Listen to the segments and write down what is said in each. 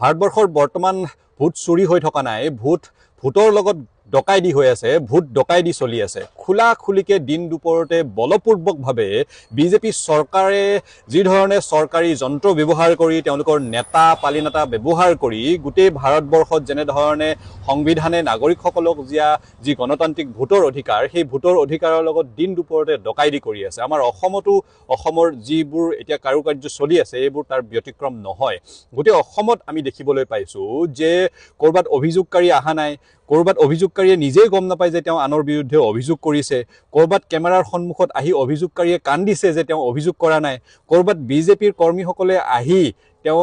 ভাৰতবৰ্ষৰ বৰ্তমান ভোট চুৰি হৈ থকা নাই, ভোটৰ লগত ডকাইতি হৈ আছে, ভোট ডকাইতি চলি আছে। খোলা খুলিকে দিন দুপৰতে বলপূৰ্বকভাৱে বিজেপি চৰকাৰে যি ধৰণে চৰকাৰী যন্ত্ৰ ব্যৱহাৰ কৰি তেওঁলোকৰ নেতা পালিনেতা ব্যৱহাৰ কৰি গোটেই ভাৰতবৰ্ষত যেনেধৰণে সংবিধানে নাগৰিকসকলক দিয়া যি গণতান্ত্ৰিক ভোটৰ অধিকাৰ, সেই ভোটৰ অধিকাৰৰ লগত দিন দুপৰতে ডকাইতি কৰি আছে। আমাৰ অসমৰ যিবোৰ এতিয়া কাৰুকাৰ্য চলি আছে এইবোৰ তাৰ ব্যতিক্ৰম নহয়। গোটেই অসমত আমি দেখিবলৈ পাইছোঁ যে ক'ৰবাত অভিযোগকাৰী অহা নাই, ক'ৰবাত অভিযোগকাৰীয়ে নিজেই গম নাপায় যে তেওঁ আনৰ বিৰুদ্ধে অভিযোগ কৰিছে, ক'ৰবাত কেমেৰাৰ সন্মুখত আহি অভিযোগকাৰীয়ে কান্দিছে যে তেওঁ অভিযোগ কৰা নাই, ক'ৰবাত বিজেপিৰ কৰ্মীসকলে আহি তেওঁ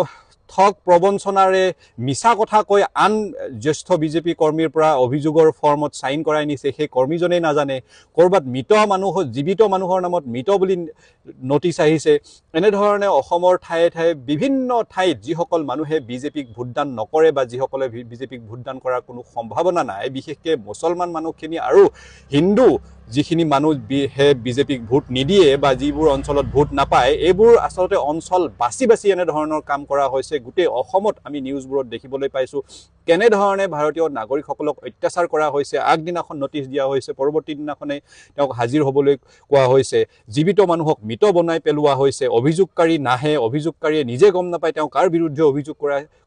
ঠগ প্ৰবঞ্চনাৰে মিছা কথা কৈ আন জ্যেষ্ঠ বিজেপি কৰ্মীৰ পৰা অভিযোগৰ ফৰ্মত চাইন কৰাই নিছে, সেই কৰ্মীজনেই নাজানে, ক'ৰবাত জীৱিত মানুহৰ নামত মৃত বুলি নটিচ আহিছে। এনেধৰণে অসমৰ ঠায়ে ঠায়ে বিভিন্ন ঠাইত যিসকল মানুহে বিজেপিক ভোটদান নকৰে বা যিসকলে বিজেপিক ভোটদান কৰাৰ কোনো সম্ভাৱনা নাই, বিশেষকৈ মুছলমান মানুহখিনি আৰু হিন্দু যিখিনি মানুহে বিজেপিক ভোট নিদিয়ে বা যিবোৰ অঞ্চলত ভোট নাপায়, এইবোৰ আচলতে অঞ্চল বাছি বাছি এনেধৰণৰ কাম কৰা হৈছে। গোটেই অসমত আমি নিউজবোৰত দেখিবলৈ পাইছোঁ কেনেধৰণে ভাৰতীয় নাগৰিকসকলক অত্যাচাৰ কৰা হৈছে। আগদিনাখন নটিচ দিয়া হৈছে, পৰৱৰ্তী দিনাখনে তেওঁক হাজিৰ হ'বলৈ কোৱা হৈছে, জীৱিত মানুহক মৃত বনাই পেলোৱা হৈছে, অভিযোগকাৰী নাহে, অভিযোগকাৰীয়ে নিজে গম নাপায় তেওঁ কাৰ বিৰুদ্ধে অভিযোগ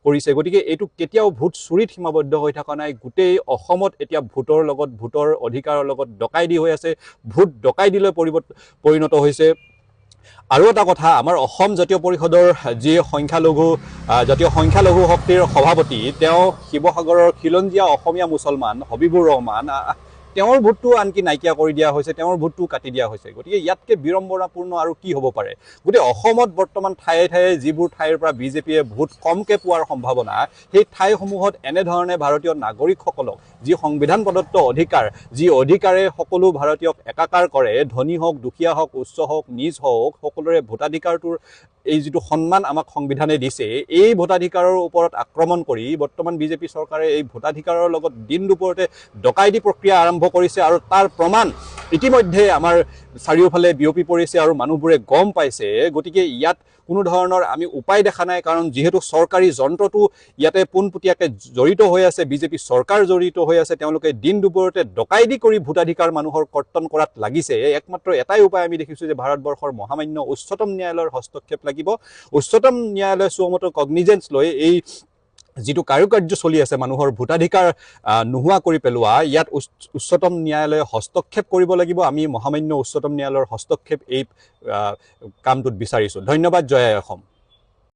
কৰিছে। গতিকে এইটো কেতিয়াও ভোট চুৰিত সীমাবদ্ধ হৈ থকা নাই। গোটেই অসমত এতিয়া ভোটৰ লগত, ভোটৰ অধিকাৰৰ লগত ডকাইতি হৈ আছে, ভোট ডকাইতিলৈ পৰিণত হৈছে। আৰু এটা কথা, আমাৰ অসম জাতীয় পৰিষদৰ যি জাতীয় সংখ্যালঘু শক্তিৰ সভাপতি, তেওঁ শিৱসাগৰৰ খিলঞ্জীয়া অসমীয়া মুছলমান হবিবুৰ ৰহমান, তেওঁৰ ভোটটো আনকি নাইকিয়া কৰি দিয়া হৈছে, তেওঁৰ ভোটটো কাটি দিয়া হৈছে। গতিকে ইয়াতকৈ বিড়ম্বনাপূৰ্ণ আৰু কি হ'ব পাৰে? গোটেই অসমত বৰ্তমান ঠায়ে ঠায়ে যিবোৰ ঠাইৰ পৰা বিজেপিয়ে ভোট কমকৈ পোৱাৰ সম্ভাৱনা, সেই ঠাইসমূহত এনেধৰণে ভাৰতীয় নাগৰিকসকলক যি সংবিধান প্ৰদত্ত অধিকাৰ, যি অধিকাৰে সকলো ভাৰতীয়ক একাকাৰ কৰে, ধনী হওক, দুখীয়া হওক, উচ্চ হওক, নিজ হওক, সকলোৰে ভোটাধিকাৰটোৰ এই যিটো সন্মান আমাক সংবিধানে দিছে, এই ভোটাধিকাৰৰ ওপৰত আক্ৰমণ কৰি বৰ্তমান বিজেপি চৰকাৰে এই ভোটাধিকাৰৰ লগত দিন দুপৰতে ডকাইতি প্ৰক্ৰিয়া আৰম্ভ কৰিছে। আৰু তাৰ প্ৰমাণ ইতিমধ্যে আমাৰ চাৰিওফালে বিয়পি পৰিছে আৰু মানুহবোৰে গম পাইছে। গতিকে ইয়াত কোনো ধৰণৰ আমি উপায় দেখা নাই, কাৰণ যিহেতু চৰকাৰী যন্ত্ৰটো ইয়াতে পোনপটীয়াকৈ জড়িত হৈ আছে, বিজেপি চৰকাৰ জড়িত হৈ আছে, তেওঁলোকে দিন দুপৰতে ডকাইতি কৰি ভোটাধিকাৰ মানুহৰ কৰ্তন কৰাত লাগিছে। একমাত্ৰ এটাই উপায় আমি দেখিছোঁ যে ভাৰতবৰ্ষৰ মহামান্য উচ্চতম ন্যায়ালয়ৰ হস্তক্ষেপ লাগিব। উচ্চতম ন্যায়ালয়ে সুমোটো কগনিজেন্স লৈ এই যিটো কাৰুকাৰ্য চলি আছে মানুহৰ ভোটাধিকাৰ নোহোৱা কৰি পেলোৱা, ইয়াত উচ্চতম ন্যায়ালয়ে হস্তক্ষেপ কৰিব লাগিব। আমি মহামান্য উচ্চতম ন্যায়ালয়ৰ হস্তক্ষেপ এই কামটোত বিচাৰিছোঁ। ধন্যবাদ। জয় অসম।